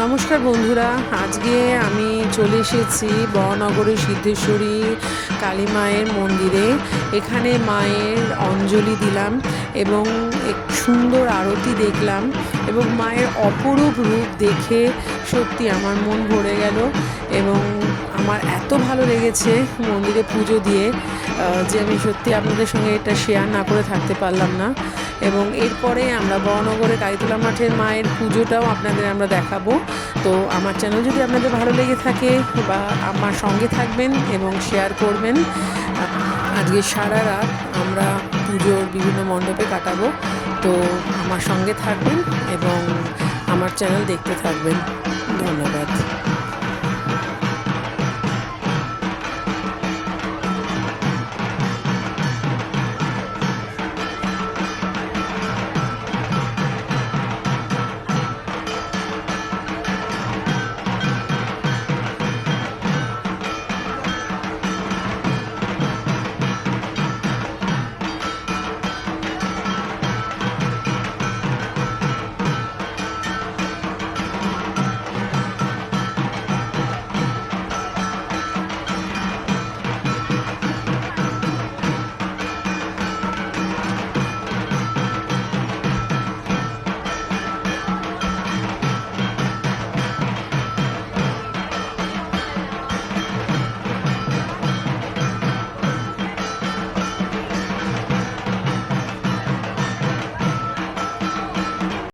নমস্কার বন্ধুরা, আজকে আমি চলে এসেছি বড়নগরের সিদ্ধেশ্বরী কালী মায়ের মন্দিরে। এখানে মায়ের অঞ্জলি দিলাম এবং এক সুন্দর আরতি দেখলাম এবং মায়ের অপরূপ রূপ দেখে সত্যি আমার মন ভরে গেল এবং আমার এত ভালো লেগেছে মন্দিরে পুজো দিয়ে যে আমি সত্যি আপনাদের সঙ্গে এটা শেয়ার না করে থাকতে পারলাম না। এবং এরপরে আমরা বড়নগরে কালীতলা মাঠের মায়ের পুজোটাও আপনাদের আমরা দেখাবো। তো আমার চ্যানেল যদি আপনাদের ভালো লেগে থাকে বা আমার সঙ্গে থাকবেন এবং শেয়ার করবেন। আজকে সারা রাত আমরা পুজোর বিভিন্ন মণ্ডপে কাটাবো, তো আমার সঙ্গে থাকবেন এবং আমার চ্যানেল দেখতে থাকবেন। ধন্যবাদ।